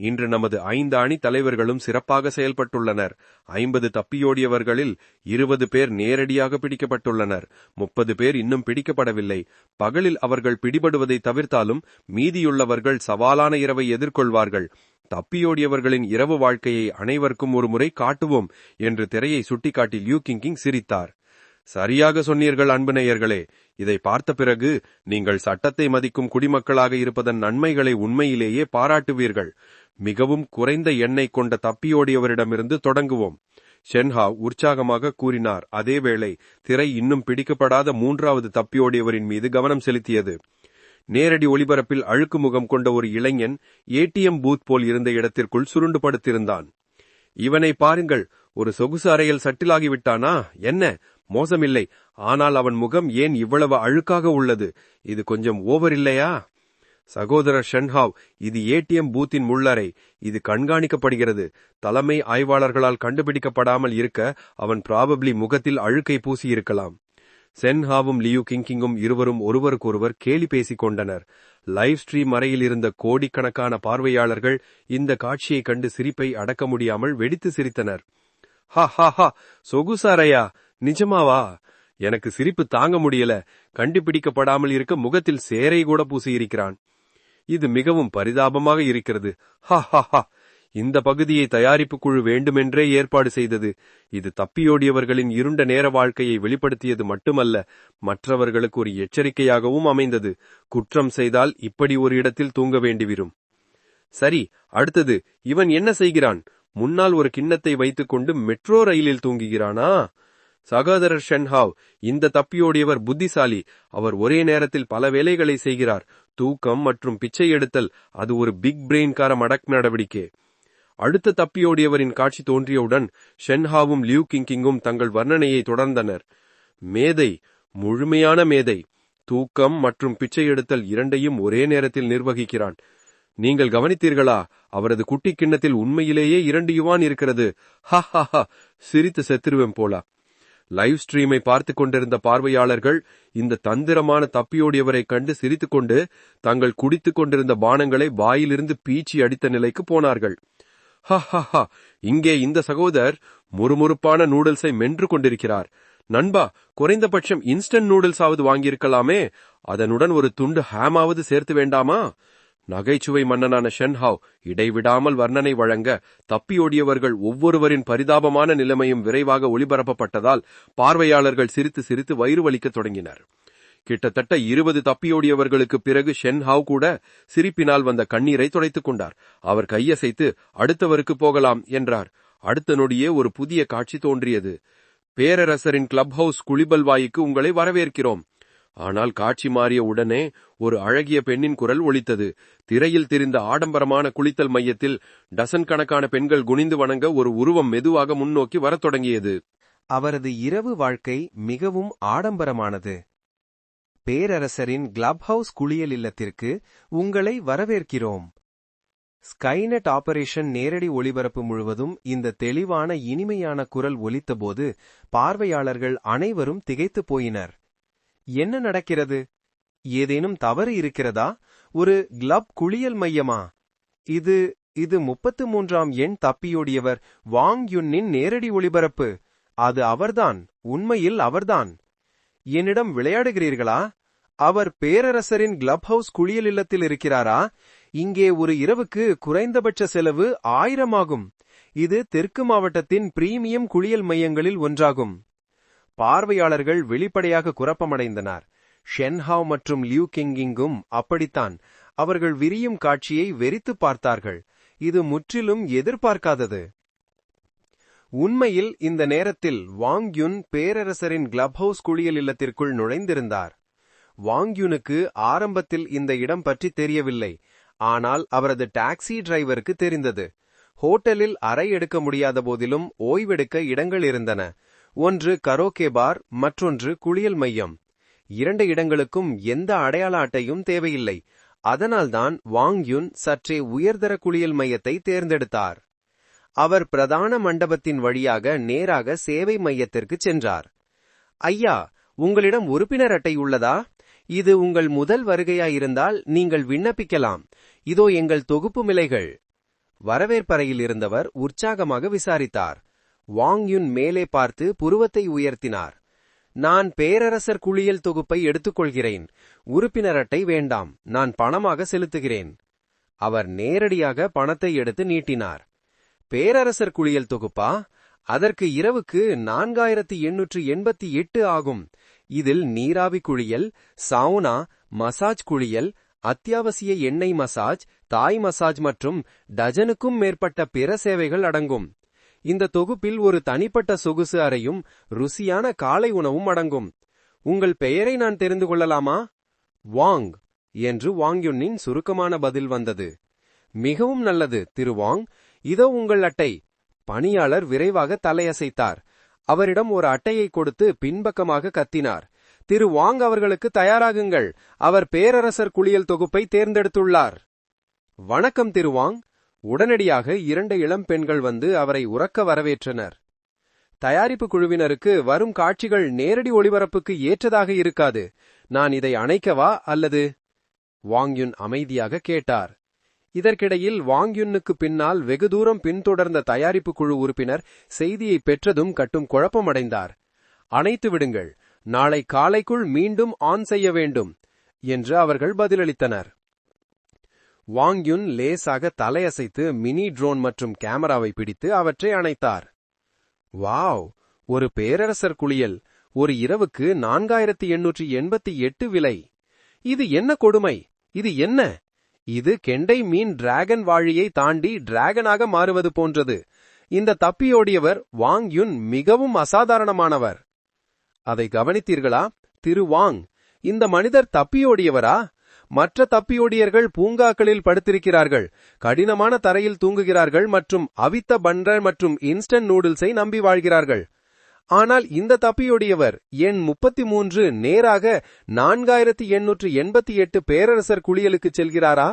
இன்று நமது 5 அணி தலைவர்களும் சிறப்பாக செயல்பட்டுள்ளனர். 50 தப்பியோடியவர்களில் 20 பேர் நேரடியாக பிடிக்கப்பட்டுள்ளனர். 30 பேர் இன்னும் பிடிக்கப்படவில்லை. பகலில் அவர்கள் பிடிபடுவதை தவிர்த்தாலும் மீதியுள்ளவர்கள் சவாலான இரவை எதிர்கொள்வார்கள். தப்பியோடியவர்களின் இரவு வாழ்க்கையை அனைவருக்கும் ஒரு முறை காட்டுவோம் என்று திரையை சுட்டிக்காட்டி லியூ கிங்கிங் சிரித்தார். சரியாக சொன்னீர்கள் அன்பு நேயர்களே. இதை பார்த்த பிறகு நீங்கள் சட்டத்தை மதிக்கும் குடிமக்களாக இருப்பதன் நன்மைகளை உண்மையிலேயே பாராட்டுவீர்கள். மிகவும் குறைந்த எண்ணெய் கொண்ட தப்பியோடியவரிடமிருந்து தொடங்குவோம், ஷென்ஹாவ் உற்சாகமாக கூறினார். அதேவேளை திரை இன்னும் பிடிக்கப்படாத 3வது தப்பியோடியவரின் மீது கவனம் செலுத்தியது. நேரடி ஒளிபரப்பில் அழுக்கு முகம் கொண்ட ஒரு இளைஞன் ஏடிஎம் பூத் போல் இருந்த இடத்திற்குள் சுருண்டு படுத்திருந்தான். இவனை பாருங்கள், ஒரு சொகுசு அறையில் சட்டிலாகிவிட்டானா என்ன? மோசமில்லை, ஆனால் அவன் முகம் ஏன் இவ்வளவு அழுக்காக உள்ளது? இது கொஞ்சம் ஓவர் இல்லையா? சகோதரர் ஷென்ஹாவ், இது ஏடிஎம் பூத்தின் முள்ளறை. இது கண்காணிக்கப்படுகிறது. தலைமை ஆய்வாளர்களால் கண்டுபிடிக்கப்படாமல் இருக்க அவன் ப்ராபப்ளி முகத்தில் அழுக்கை பூசியிருக்கலாம். சென்ஹாவும் லியூ கிங்கிங்கும் இருவரும் ஒருவருக்கொருவர் கேலி பேசிக் கொண்டனர். லைவ் ஸ்ட்ரீம் அறையில் இருந்த கோடிக்கணக்கான பார்வையாளர்கள் இந்த காட்சியை கண்டு சிரிப்பை அடக்க முடியாமல் வெடித்து சிரித்தனர். ஹா ஹா ஹா, சொகுசு அறையா? நிஜமாவா? எனக்கு சிரிப்பு தாங்க முடியல. கண்டுபிடிக்கப்படாமல் இருக்க முகத்தில் சேரை கூட பூசியிருக்கிறான். இது மிகவும் பரிதாபமாக இருக்கிறது. ஹா ஹா ஹா. இந்த பகுதியை தயாரிப்பு குழு வேண்டுமென்றே ஏற்பாடு செய்தது. இது தப்பியோடியவர்களின் இருண்ட நேர வாழ்க்கையை வெளிப்படுத்தியது மட்டுமல்ல, மற்றவர்களுக்கு ஒரு எச்சரிக்கையாகவும் அமைந்தது. குற்றம் செய்தால் இப்படி ஒரு இடத்தில் தூங்க வேண்டிவிரும். சரி, அடுத்தது இவன் என்ன செய்கிறான்? முன்னால் ஒரு கிண்ணத்தை வைத்துக்கொண்டு மெட்ரோ ரயிலில் தூங்குகிறானா? சகோதரர் ஷென்ஹாவ், இந்த தப்பியோடியவர் புத்திசாலி. அவர் ஒரே நேரத்தில் பல வேலைகளை செய்கிறார். தூக்கம் மற்றும் பிச்சை எடுத்தல், அது ஒரு பிக் பிரெயின்கார மடக் நடவடிக்கை. அடுத்த தப்பியோடியவரின் காட்சி தோன்றியவுடன் ஷென்ஹாவும் லியூ கிங்கிங்கும் தங்கள் வர்ணனையை தொடர்ந்தனர். மேதை, முழுமையான மேதை. தூக்கம் மற்றும் பிச்சை எடுத்தல் இரண்டையும் ஒரே நேரத்தில் நிர்வகிக்கிறான். நீங்கள் கவனித்தீர்களா? அவரது குட்டி கிண்ணத்தில் உண்மையிலேயே 2 யுவான் இருக்கிறது. ஹா ஹா ஹா, சிரித்து செத்துருவேன் போலா. லைவ் ஸ்ட்ரீமை பார்த்துக் கொண்டிருந்த பார்வையாளர்கள் இந்த தந்திரமான தப்பியோடியவரை கண்டு சிரித்துக்கொண்டு தங்கள் குடித்துக் கொண்டிருந்த பானங்களை வாயிலிருந்து பீச்சி அடித்த நிலைக்கு போனார்கள். ஹா ஹா ஹா, இங்கே இந்த சகோதரர் முறுமுறுப்பான நூடுல்ஸை மென்று கொண்டிருக்கிறார். நண்பா, குறைந்தபட்சம் இன்ஸ்டன்ட் நூடுல்ஸ் ஆவது வாங்கியிருக்கலாமே. அதனுடன் ஒரு துண்டு ஹாமாவது சேர்த்து வேண்டாமா? நகைச்சுவை மன்னனான ஷென்ஹாவ் இடைவிடாமல் வர்ணனை வழங்க தப்பியோடியவர்கள் ஒவ்வொருவரின் பரிதாபமான நிலைமையும் விரைவாக ஒளிபரப்பப்பட்டதால் பார்வையாளர்கள் சிரித்து சிரித்து வயிறு வலிக்கத் தொடங்கினர். கிட்டத்தட்ட 20 தப்பியோடியவர்களுக்கு பிறகு ஷென்ஹாவ் கூட சிரிப்பினால் வந்த கண்ணீரை துடைத்துக் கொண்டார். அவர் கையசைத்து அடுத்தவருக்கு போகலாம் என்றார். அடுத்த நொடியே ஒரு புதிய காட்சி தோன்றியது. பேரரசரின் கிளப் ஹவுஸ் குளிபல் வாய்க்கு உங்களை வரவேற்கிறோம். ஆனால் காட்சி மாறிய உடனே ஒரு அழகிய பெண்ணின் குரல் ஒலித்தது. திரையில் தெரிந்த ஆடம்பரமான குளித்தல் மையத்தில் டசன் கணக்கான பெண்கள் குனிந்து வணங்க ஒரு உருவம் மெதுவாக முன்னோக்கி வரத் தொடங்கியது. அவரது இரவு வாழ்க்கை மிகவும் ஆடம்பரமானது. பேரரசரின் கிளப் ஹவுஸ் குளியல் இல்லத்திற்கு உங்களை வரவேற்கிறோம். ஸ்கைநெட் ஆபரேஷன் நேரடி ஒளிபரப்பு முழுவதும் இந்த தெளிவான இனிமையான குரல் ஒலித்தபோது பார்வையாளர்கள் அனைவரும் திகைத்துப் போயினர். என்ன நடக்கிறது? ஏதேனும் தவறு இருக்கிறதா? ஒரு கிளப் குளியல் மையமா? இது 33ஆம் எண் தப்பியோடியவர் வாங் யுன்னின் நேரடி ஒளிபரப்பு. அது அவர்தான், உண்மையில் அவர்தான். என்னிடம் விளையாடுகிறீர்களா? அவர் பேரரசரின் கிளப் ஹவுஸ் குளியல் இல்லத்தில் இருக்கிறாரா? இங்கே ஒரு இரவுக்கு குறைந்தபட்ச செலவு 1000 ஆகும். இது தெற்கு மாவட்டத்தின் பிரீமியம் குளியல் மையங்களில் ஒன்றாகும். பார்வையாளர்கள் வெளிப்படையாக குழப்பமடைந்தனர். ஷென்ஹாவ் மற்றும் லியூ கிங்கிங்கும் அப்படித்தான். அவர்கள் விரியும் காட்சியை வெறித்துப் பார்த்தார்கள். இது முற்றிலும் எதிர்பார்க்காதது. உண்மையில் இந்த நேரத்தில் வாங் யுன் பேரரசரின் கிளப் ஹவுஸ் குளியல் இல்லத்திற்குள் நுழைந்திருந்தார். வாங் யுனுக்கு ஆரம்பத்தில் இந்த இடம் பற்றி தெரியவில்லை. ஆனால் அவரது டாக்ஸி டிரைவருக்கு தெரிந்தது. ஹோட்டலில் அறை எடுக்க முடியாத போதிலும் ஓய்வெடுக்க இடங்கள் இருந்தன. ஒன்று கரோகே பார், மற்றொன்று குளியல் மையம். 2 இடங்களுக்கும் எந்த அடையாள அட்டையும் தேவையில்லை. அதனால்தான் வாங் யுன் சற்றே உயர்தர குளியல் மையத்தை தேர்ந்தெடுத்தார். அவர் பிரதான மண்டபத்தின் வழியாக நேராக சேவை மையத்திற்கு சென்றார். ஐயா, உங்களிடம் உறுப்பினர் அட்டை உள்ளதா? இது உங்கள் முதல் வருகையாயிருந்தால் நீங்கள் விண்ணப்பிக்கலாம். இதோ எங்கள் தொகுப்பு மிலைகள். வரவேற்பறையில் இருந்தவர் உற்சாகமாக விசாரித்தார். வாங் யுன் மேலே பார்த்து புருவத்தை உயர்த்தினார். நான் பேரரசர் குளியல் தொகுப்பை எடுத்துக்கொள்கிறேன். உறுப்பினர் அட்டை வேண்டாம், நான் பணமாக செலுத்துகிறேன். அவர் நேரடியாக பணத்தை எடுத்து நீட்டினார். பேரரசர் குளியல் தொகுப்பா? அதற்கு இரவுக்கு 4888 ஆகும். இதில் நீராவி குளியல், சவுனா, மசாஜ் குளியல், அத்தியாவசிய எண்ணெய் மசாஜ், தாய் மசாஜ் மற்றும் டஜனுக்கும் மேற்பட்ட பிற சேவைகள் அடங்கும். இந்த தொகுப்பில் ஒரு தனிப்பட்ட சொகுசு அறையும் ருசியான காலை உணவும் அடங்கும். உங்கள் பெயரை நான் தெரிந்து கொள்ளலாமா? வாங் என்று வாங் யுன்னின் சுருக்கமான பதில் வந்தது. மிகவும் நல்லது, திரு வாங். இதோ உங்கள் அட்டை. பணியாளர் விரைவாக தலையசைத்தார். அவரிடம் ஒரு அட்டையை கொடுத்து பின்பக்கமாக கத்தினார். திரு வாங் அவர்களுக்கு தயாராகுங்கள். அவர் பேரரசர் குளியல் தொகுப்பை தேர்ந்தெடுத்துள்ளார். வணக்கம் திரு வாங். உடனடியாக 2 இளம் பெண்கள் வந்து அவரை உரக்க வரவேற்றனர். தயாரிப்பு குழுவினருக்கு வரும் காட்சிகள் நேரடி ஒளிபரப்புக்கு ஏற்றதாக இருக்காது. நான் இதை அணைக்கவா அல்லது? வாங் யுன் அமைதியாக கேட்டார். இதற்கிடையில் வாங் யுன்னுக்கு பின்னால் வெகு தூரம் பின்தொடர்ந்த தயாரிப்பு குழு உறுப்பினர் செய்தியை பெற்றதும் கட்டும் குழப்பமடைந்தார். அணைத்து விடுங்கள், நாளை காலைக்குள் மீண்டும் ஆன் செய்ய வேண்டும் என்று அவர்கள் பதிலளித்தனர். வாங் யுன் லேசாக தலையசைத்து மினி ட்ரோன் மற்றும் கேமராவை பிடித்து அவற்றை அணைத்தார். வாவ், ஒரு பேரரசர் குளியல், ஒரு இரவுக்கு 4888 விலை. இது என்ன கொடுமை? இது என்ன? இது கெண்டை மீன் டிராகன் வாழியை தாண்டி டிராகனாக மாறுவது போன்றது. இந்த தப்பியோடியவர் வாங் யுன் மிகவும் அசாதாரணமானவர். அதை கவனித்தீர்களா திரு வாங்? இந்த மனிதர் தப்பியோடியவரா? மற்ற தப்பியோடியர்கள் பூங்காக்களில் படுத்திருக்கிறார்கள், கடினமான தரையில் தூங்குகிறார்கள் மற்றும் அவித்த பன்னர் மற்றும் இன்ஸ்டன்ட் நூடுல்ஸை நம்பி வாழ்கிறார்கள். ஆனால் இந்த தப்பியோடியவர் எண் 33 நேராக 4888 பேரரசர் குளியலுக்கு செல்கிறாரா?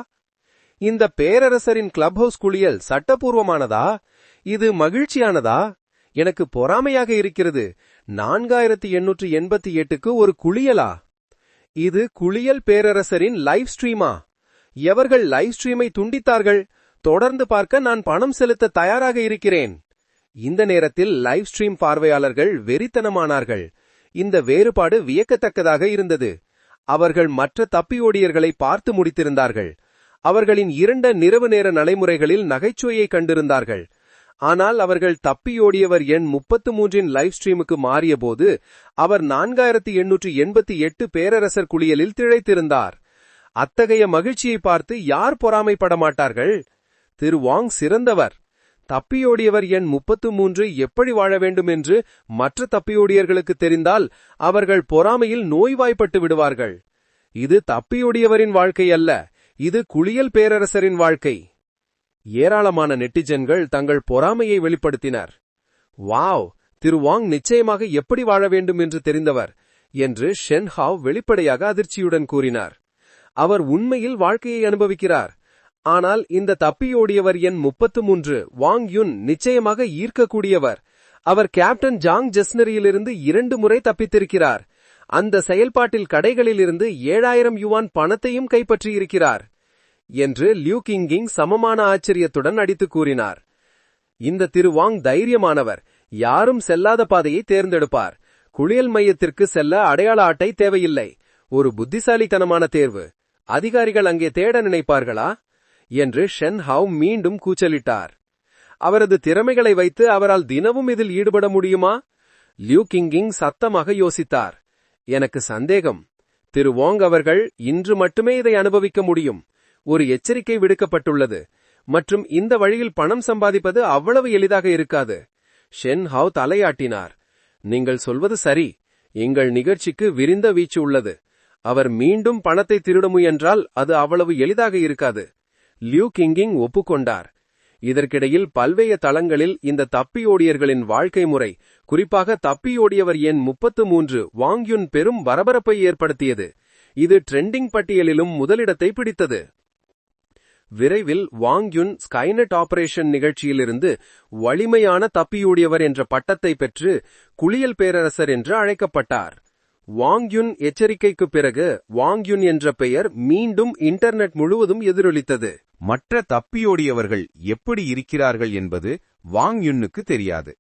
இந்த பேரரசரின் கிளப் ஹவுஸ் குளியல் சட்டபூர்வமானதா? இது மகிழ்ச்சியானதா? எனக்கு பொறாமையாக இருக்கிறது. 4888க்கு ஒரு குளியலா? இது குளியல் பேரரசரின் லைவ் ஸ்ட்ரீமா? எவர்கள் லைவ் ஸ்ட்ரீமை துண்டித்தார்கள்? தொடர்ந்து பார்க்க நான் பணம் செலுத்த தயாராக இருக்கிறேன். இந்த நேரத்தில் லைவ் ஸ்ட்ரீம் பார்வையாளர்கள் வெறித்தனமானார்கள். இந்த வேறுபாடு வியக்கத்தக்கதாக இருந்தது. அவர்கள் மற்ற தப்பியோடியர்களை பார்த்து முடித்திருந்தார்கள். அவர்களின் 2 நிரவு நேர நடைமுறைகளில் நகைச்சுவையை கண்டிருந்தார்கள். ஆனால் அவர்கள் தப்பியோடியவர் எண் 33இன் லைவ் ஸ்ட்ரீமுக்கு மாறியபோது அவர் 4888 பேரரசர் குளியலில் திளைத்திருந்தார். அத்தகைய மகிழ்ச்சியை பார்த்து யார் பொறாமைப்பட மாட்டார்கள்? திரு வாங் சிறந்தவர். தப்பியோடியவர் எண் 33 எப்படி வாழ வேண்டும் என்று மற்ற தப்பியோடியர்களுக்கு தெரிந்தால் அவர்கள் பொறாமையில் நோய்வாய்ப்பட்டு விடுவார்கள். இது தப்பியோடியவரின் வாழ்க்கை அல்ல, இது குளியல் பேரரசரின் வாழ்க்கை. ஏராளமான நெட்டிசன்கள் தங்கள் பொறாமையை வெளிப்படுத்தினர். வாவ், திரு வாங் நிச்சயமாக எப்படி வாழ வேண்டும் என்று தெரிந்தவர் என்று ஷென்ஹாவ் வெளிப்படையாக அதிர்ச்சியுடன் கூறினார். அவர் உண்மையில் வாழ்க்கையை அனுபவிக்கிறார். ஆனால் இந்த தப்பியோடியவர் எண் 33 வாங் யுன் நிச்சயமாக ஈர்க்கக்கூடியவர். அவர் கேப்டன் ஜாங் ஜெஸ்னரியிலிருந்து 2 முறை தப்பித்திருக்கிறார். அந்த செயல்பாட்டில் கடைகளிலிருந்து 7000 யுவான் பணத்தையும் கைப்பற்றியிருக்கிறார் என்று லியூ கிங்கிங் சமமான ஆச்சரியத்துடன் அடித்து கூறினார். இந்த திரு வாங் தைரியமானவர். யாரும் செல்லாத பாதையை தேர்ந்தெடுப்பார். குளியல் மையத்திற்கு செல்ல அடையாள அட்டை தேவையில்லை. ஒரு புத்திசாலித்தனமான தேர்வு. அதிகாரிகள் அங்கே தேட நினைப்பார்களா என்று ஷென் ஹாவ் மீண்டும் கூச்சலிட்டார். அவரது திறமைகளை வைத்து அவரால் தினமும் இதில் ஈடுபட முடியுமா? லியூ கிங்கிங் சத்தமாக யோசித்தார். எனக்கு சந்தேகம். திரு வாங் அவர்கள் இன்று மட்டுமே இதை அனுபவிக்க முடியும். ஒரு எச்சரிக்கை விடுக்கப்பட்டுள்ளது மற்றும் இந்த வழியில் பணம் சம்பாதிப்பது அவ்வளவு எளிதாக இருக்காது. ஷென் ஹாவ் தலையாட்டினார். நீங்கள் சொல்வது சரி. எங்கள் நிகழ்ச்சிக்கு விரிந்த வீச்சு உள்ளது. அவர் மீண்டும் பணத்தை திருட முயன்றால் அது அவ்வளவு எளிதாக இருக்காது. லியூ கிங்கிங் ஒப்புக்கொண்டார். இதற்கிடையில் பல்வேறு தளங்களில் இந்த தப்பியோடியர்களின் வாழ்க்கை முறை, குறிப்பாக தப்பியோடியவர் எண் 33 வாங் யுன் பெரும் பரபரப்பை ஏற்படுத்தியது. இது ட்ரெண்டிங் பட்டியலிலும் முதலிடத்தை பிடித்தது. விரைவில் வாங் யுன் ஸ்கைநெட் ஆபரேஷன் நிகழ்ச்சியிலிருந்து வலிமையான தப்பியோடியவர் என்ற பட்டத்தை பெற்று குளியல் பேரரசர் என்று அழைக்கப்பட்டார். வாங் யுன் எச்சரிக்கைக்கு பிறகு வாங் யுன் என்ற பெயர் மீண்டும் இன்டர்நெட் முழுவதும் எதிரொலித்தது. மற்ற தப்பியோடியவர்கள் எப்படி இருக்கிறார்கள் என்பது வாங் யுன்னுக்கு தெரியாது.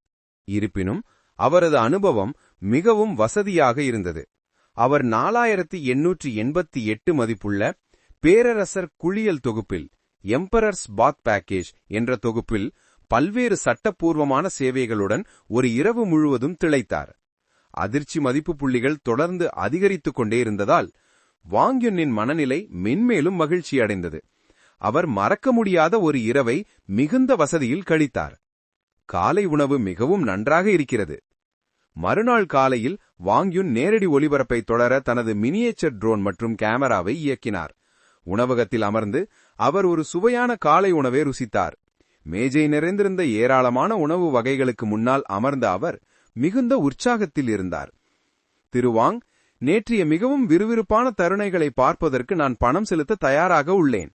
இருப்பினும் அவரது அனுபவம் மிகவும் வசதியாக இருந்தது. அவர் 4888 மதிப்புள்ள பேரரசர் குளியல் தொகுப்பில் எம்பரர்ஸ் பாத் பேக்கேஜ் என்ற தொகுப்பில் பல்வேறு சட்டப்பூர்வமான சேவைகளுடன் ஒரு இரவு முழுவதும் திளைத்தார். அதிர்ச்சி மதிப்பு புள்ளிகள் தொடர்ந்து அதிகரித்துக் கொண்டே இருந்ததால் வாங் யுன்னின் மனநிலை மென்மேலும் மகிழ்ச்சியடைந்தது. அவர் மறக்க முடியாத ஒரு இரவை மிகுந்த வசதியில் கழித்தார். காலை உணவு மிகவும் நன்றாக இருக்கிறது. மறுநாள் காலையில் வாங் யுன் நேரடி ஒளிபரப்பை தொடர தனது மினியேச்சர் ட்ரோன் மற்றும் கேமராவை இயக்கினார். உணவகத்தில் அமர்ந்து அவர் ஒரு சுவையான காலை உணவை ருசித்தார். மேஜை நிறைந்திருந்த ஏராளமான உணவு வகைகளுக்கு முன்னால் அமர்ந்த அவர் மிகுந்த உற்சாகத்தில் இருந்தார். திரு வாங், நேற்றைய மிகவும் விறுவிறுப்பான தருணைகளை பார்ப்பதற்கு நான் பணம் செலுத்த தயாராக உள்ளேன்.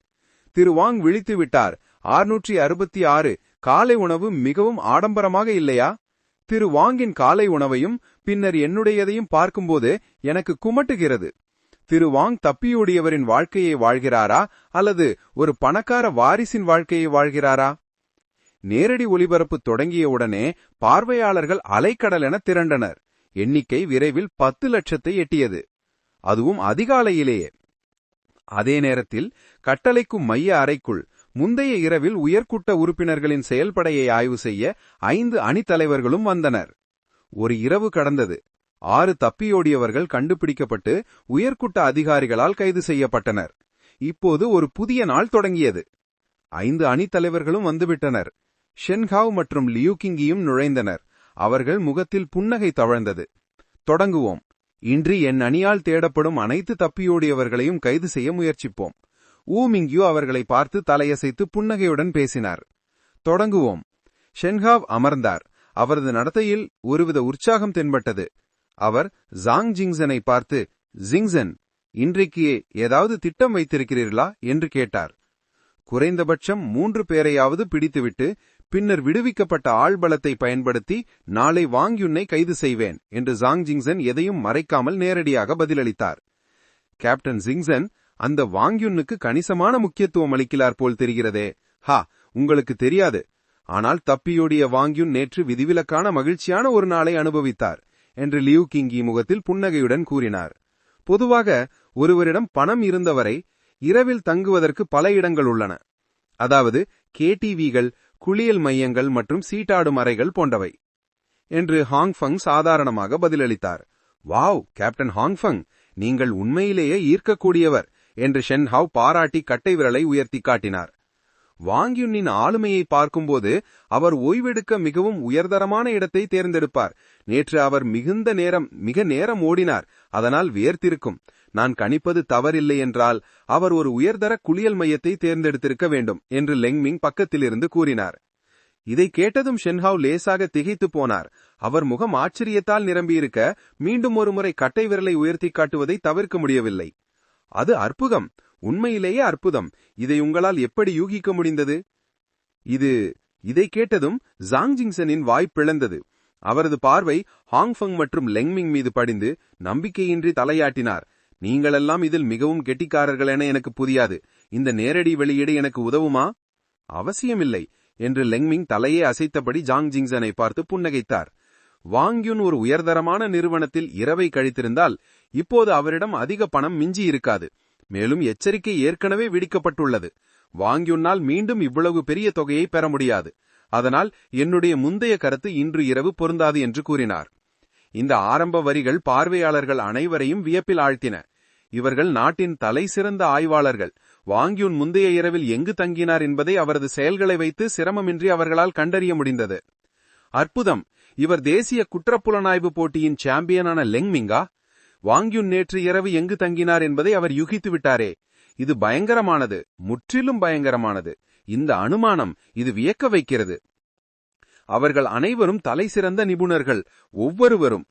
திரு வாங் விழித்துவிட்டார். 666 காலை உணவு மிகவும் ஆடம்பரமாக இல்லையா? திரு வாங்கின் காலை உணவையும் பின்னர் என்னுடையதையும் பார்க்கும்போது எனக்கு குமட்டுகிறது. திரு வாங் தப்பியோடியவரின் வாழ்க்கையை வாழ்கிறாரா அல்லது ஒரு பணக்கார வாரிசின் வாழ்க்கையை வாழ்கிறாரா? நேரடி ஒளிபரப்பு தொடங்கியவுடனே பார்வையாளர்கள் அலைக்கடல் என திரண்டனர். எண்ணிக்கை விரைவில் 10 லட்சத்தை எட்டியது, அதுவும் அதிகாலையிலேயே. அதே நேரத்தில் கட்டளைக்கும் மைய அறைக்குள் முந்தைய இரவில் உயர்குட்ட உறுப்பினர்களின் செயல்படையை ஆய்வு செய்ய 5 அணித்தலைவர்களும் வந்தனர். ஒரு இரவு கடந்தது. 6 தப்பியோடியவர்கள் கண்டுபிடிக்கப்பட்டு உயர்குட்ட அதிகாரிகளால் கைது செய்யப்பட்டனர். இப்போது ஒரு புதிய நாள் தொடங்கியது. 5 அணித்தலைவர்களும் வந்துவிட்டனர். ஷென்ஹாவ் மற்றும் லியூ கிங்கியும் நுழைந்தனர். அவர்கள் முகத்தில் புன்னகை தவழ்ந்தது. தொடங்குவோம். இன்று என் அணியால் தேடப்படும் அனைத்து தப்பியோடியவர்களையும் கைது செய்ய முயற்சிப்போம். ஊ மிங்யூ அவர்களை பார்த்து தலையசைத்து புன்னகையுடன் பேசினார். தொடங்குவோம். ஷென்ஹாவ் அமர்ந்தார். அவரது நடத்தையில் ஒருவித உற்சாகம் தென்பட்டது. அவர் ஜாங் ஜிங்சனை பார்த்து, ஜிங்சன், இன்றைக்கு ஏதாவது திட்டம் வைத்திருக்கிறீர்களா என்று கேட்டார். குறைந்தபட்சம் 3 பேரையாவது பிடித்துவிட்டு பின்னர் விடுவிக்கப்பட்ட ஆள்பலத்தை பயன்படுத்தி நாளை வாங் யுன்னை கைது செய்வேன் என்று ஜாங் ஜிங்சன் எதையும் மறைக்காமல் நேரடியாக பதிலளித்தார். கேப்டன் ஜிங்சன் அந்த வாங் யுன்னுக்கு கணிசமான முக்கியத்துவம் அளிக்கிறார் போல் தெரிகிறதே. ஹா, உங்களுக்கு தெரியாது. ஆனால் தப்பியோடிய வாங் யுன் நேற்று விதிவிலக்கான மகிழ்ச்சியான ஒரு நாளை அனுபவித்தார் என்று லியூ கிங்கி முகத்தில் புன்னகையுடன் கூறினார். பொதுவாக ஒருவரிடம் பணம் இருந்தவரை இரவில் தங்குவதற்கு பல இடங்கள் உள்ளன. அதாவது கேடிவிகள், குளியல் மையங்கள் மற்றும் சீட்டாடும் அறைகள் போன்றவை என்று ஹாங்ஃபங் சாதாரணமாக பதிலளித்தார். வாவ், கேப்டன் ஹாங்ஃபங், நீங்கள் உண்மையிலேயே ஈர்க்கக்கூடியவர் என்று ஷென்ஹாவ் பாராட்டி கட்டை விரலை உயர்த்தி காட்டினார். வாங் யுன்னின் ஆளுமையை பார்க்கும்போது அவர் ஓய்வெடுக்க மிகவும் உயர்தரமான இடத்தை தேர்ந்தெடுப்பார். நேற்று அவர் மிக நேரம் ஓடினார், அதனால் வேர்த்திருக்கும். நான் கணிப்பது தவறில்லை என்றால் அவர் ஒரு உயர்தர குளியல் மையத்தை தேர்ந்தெடுத்திருக்க வேண்டும் என்று லெங்மிங் பக்கத்திலிருந்து கூறினார். இதை கேட்டதும் ஷென்ஹாவ் லேசாக திகைத்து போனார். அவர் முகம் ஆச்சரியத்தால் நிரம்பியிருக்க மீண்டும் ஒருமுறை கட்டை விரலை உயர்த்தி காட்டுவதை தவிர்க்க முடியவில்லை. அது அற்புதம். உண்மையிலேயே அற்புதம். இதை உங்களால் எப்படி யூகிக்க முடிந்தது? இதை கேட்டதும் ஜாங் ஜிங்சனின் வாய் பிளந்தது. அவரது பார்வை ஹாங்ஃபங் மற்றும் லெங்மிங் மீது படிந்து நம்பிக்கையின்றி தலையாட்டினார். நீங்களெல்லாம் இதில் மிகவும் கெட்டிக்காரர்கள் என எனக்கு புரியாது. இந்த நேரடி வெளியீடு எனக்கு உதவுமா? அவசியமில்லை என்று லெங்மிங் தலையே அசைத்தபடி ஜாங் ஜிங்சனை பார்த்து புன்னகைத்தார். வாங் யுன் ஒரு உயர்தரமான நிறுவனத்தில் இரவை கழித்திருந்தால் இப்போது அவரிடம் அதிக பணம் மிஞ்சி இருக்காது. மேலும் எச்சரிக்கை ஏற்கனவே விடுக்கப்பட்டுள்ளது. வாங் யுன்னால் மீண்டும் இவ்வளவு பெரிய தொகையை பெற முடியாது. அதனால் என்னுடைய முந்தைய கருத்து இன்று இரவு பொருந்தாது என்று கூறினார். இந்த ஆரம்ப வரிகள் பார்வையாளர்கள் அனைவரையும் வியப்பில் ஆழ்த்தின. இவர்கள் நாட்டின் தலை சிறந்த ஆய்வாளர்கள். வாங் யுன் முந்தைய இரவில் எங்கு தங்கினார் என்பதை அவரது செயல்களை வைத்து சிரமமின்றி அவர்களால் கண்டறிய முடிந்தது. அற்புதம்! இவர் தேசிய குற்றப்புலனாய்வு போட்டியின் சாம்பியனான லெங்மிங்கா? வாங் யுன் நேற்று இரவு எங்கு தங்கினார் என்பதை அவர் யூகித்து விட்டாரே. இது பயங்கரமானது, முற்றிலும் பயங்கரமானது. இந்த அனுமானம் இது வியக்க வைக்கிறது. அவர்கள் அனைவரும் தலை சிறந்த நிபுணர்கள். ஒவ்வொருவரும்.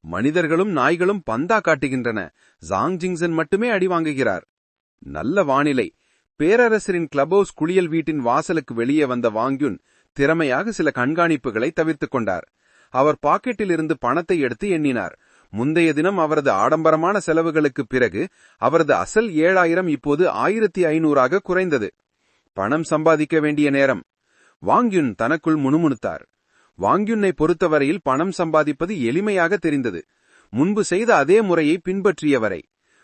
மனிதர்களும் நாய்களும் பந்தா காட்டுகின்றன. ஜாங் ஜிங்சன் மட்டுமே அடி வாங்குகிறார். நல்ல வானிலை. பேரரசரின் கிளப் ஹவுஸ் குளியல் வீட்டின் வாசலுக்கு வெளியே வந்த வாங் யுன் திறமையாக சில கண்காணிப்புகளை தவிர்த்துக் கொண்டார். அவர் பாக்கெட்டில் இருந்து பணத்தை எடுத்து எண்ணினார். முந்தைய தினம் அவரது ஆடம்பரமான செலவுகளுக்கு பிறகு அவரது அசல் 7000 இப்போது 1500 குறைந்தது. பணம் சம்பாதிக்க வேண்டிய நேரம். வாங் யுன் தனக்குள் முணுமுணுத்தார். வாங் யுன்னை பொறுத்தவரையில் பணம் சம்பாதிப்பது எளிமையாக தெரிந்தது. முன்பு செய்த அதே முறையை பின்பற்றியவரை.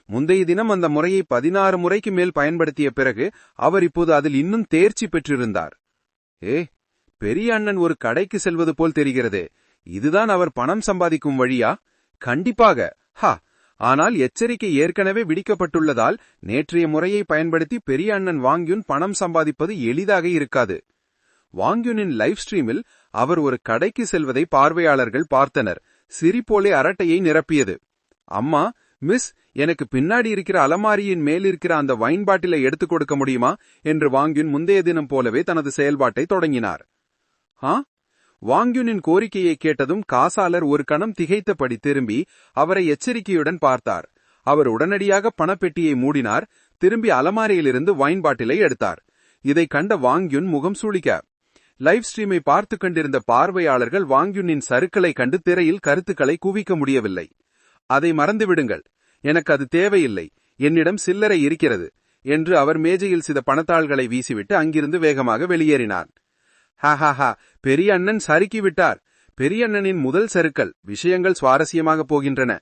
முந்தைய தினம் அந்த முறையை 16 முறைக்கு மேல் பயன்படுத்திய பிறகு அவர் இப்போது அதில் இன்னும் தேர்ச்சி பெற்றிருந்தார். பெரிய அண்ணன் ஒரு கடைக்கு செல்வது போல் தெரிகிறது. இதுதான் அவர் பணம் சம்பாதிக்கும் வழியா? கண்டிப்பாக. ஆனால் எச்சரிக்கை ஏற்கனவே விடுக்கப்பட்டுள்ளதால் நேற்றைய முறையை பயன்படுத்தி பெரிய அண்ணன் வாங் யுன் பணம் சம்பாதிப்பது எளிதாக இருக்காது. வாங் யுனின் லைவ் ஸ்ட்ரீமில் அவர் ஒரு கடைக்கு செல்வதை பார்வையாளர்கள் பார்த்தனர். சிரிப்போலே அரட்டையை நிரப்பியது. அம்மா, மிஸ், எனக்கு பின்னாடி இருக்கிற அலமாரியின் மேலிருக்கிற அந்த வைன் பாட்டிலை எடுத்துக் கொடுக்க முடியுமா என்று வாங் யுன் முந்தைய தினம் போலவே தனது செயல்பாட்டை தொடங்கினார். வாங் யுனின் கோரிக்கையை கேட்டதும் காசாளர் ஒரு கணம் திகைத்தபடி திரும்பி அவரை எச்சரிக்கையுடன் பார்த்தார். அவர் உடனடியாக பணப்பெட்டியை மூடினார். திரும்பி அலமாரியிலிருந்து வைன் பாட்டிலை எடுத்தார். இதை கண்ட வாங் யுன் முகம் சுளிக்க. லைவ் ஸ்ட்ரீமை பார்த்து கொண்டிருந்த பார்வையாளர்கள் வாங் யுனின் சறுக்களை கண்டு திரையில் கருத்துக்களை குவிக்க முடியவில்லை. அதை மறந்துவிடுங்கள், எனக்கு அது தேவையில்லை, என்னிடம் சில்லறை இருக்கிறது என்று அவர் மேஜையில் சில பணத்தாள்களை வீசிவிட்டு அங்கிருந்து வேகமாக வெளியேறினார். பெரிய அண்ணன் சறுக்கிவிட்டார். பெரிய அண்ணனின் முதல் சறுக்கல். விஷயங்கள் சுவாரஸ்யமாக போகின்றன.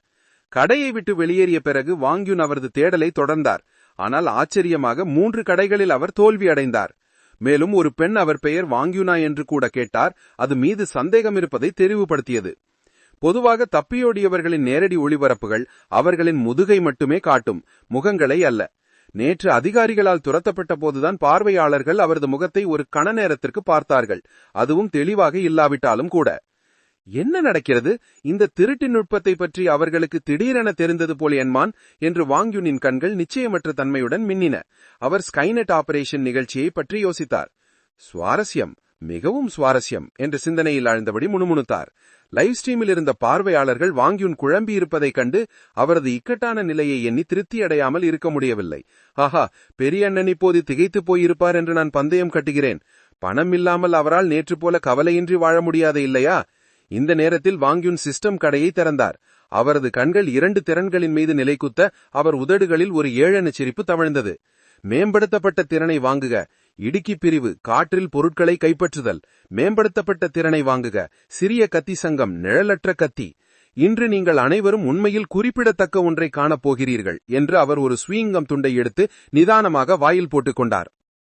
கடையை விட்டு வெளியேறிய பிறகு வாங் யுன் அவரது தேடலை தொடர்ந்தார். ஆனால் ஆச்சரியமாக 3 கடைகளில் அவர் தோல்வி அடைந்தார். மேலும் ஒரு பெண் அவர் பெயர் வாங் யுனா என்று கூட கேட்டார். அது மீது சந்தேகம் இருப்பதை தெரிவுபடுத்தியது. பொதுவாக தப்பியோடியவர்களின் நேரடி ஒளிபரப்புகள் அவர்களின் முதுகை மட்டுமே காட்டும், முகங்களை அல்ல. நேற்று அதிகாரிகளால் துரத்தப்பட்ட போதுதான் பார்வையாளர்கள் அவரது முகத்தை ஒரு கண நேரத்திற்கு பார்த்தார்கள். அதுவும் தெளிவாக இல்லாவிட்டாலும் கூட. என்ன நடக்கிறது? இந்த திருட்டு நுட்பத்தை பற்றி அவர்களுக்கு திடீரென தெரிந்தது போல் என்மான் என்று வாங் யுனின் கண்கள் நிச்சயமற்ற தன்மையுடன் மின்னின. அவர் ஸ்கைநெட் ஆபரேஷன் நிகழ்ச்சியை பற்றி யோசித்தார். சுவாரஸ்யம், மிகவும் சுவாரஸ்யம் என்று சிந்தனையில் ஆழ்ந்தபடி முணுமுணுத்தார். லைவ் ஸ்ட்ரீமில் இருந்த பார்வையாளர்கள் வாங் யுன் குழம்பி இருப்பதைக் கண்டு அவரது இக்கட்டான நிலையை எண்ணி திருப்தியடையாமல் இருக்க முடியவில்லை. பெரிய அண்ணன் இப்போது திகைத்து போயிருப்பார் என்று நான் பந்தயம் கட்டுகிறேன். பணம் இல்லாமல் அவரால் நேற்று போல கவலையின்றி வாழ முடியாது இல்லையா? இந்த நேரத்தில் வாங் யுன் சிஸ்டம் கடையை திறந்தார். அவரது கண்கள் 2 திறன்களின் மீது நிலைக்குத்த அவர் உதடுகளில் ஒரு ஏளன சிரிப்பு தவழ்ந்தது. மேம்படுத்தப்பட்ட திறனை வாங்குக. இடுக்கி பிரிவு, காற்றில் பொருட்களை கைப்பற்றுதல். மேம்படுத்தப்பட்ட திறனை வாங்குக. சிறிய கத்தி சங்கம், நிழலற்ற கத்தி. இன்று நீங்கள் அனைவரும் உண்மையில் குறிப்பிடத்தக்க ஒன்றை காணப்போகிறீர்கள் என்று அவர் ஒரு ஸ்வீங்கம் துண்டை எடுத்து நிதானமாக வாயில் போட்டுக் கொண்டார்.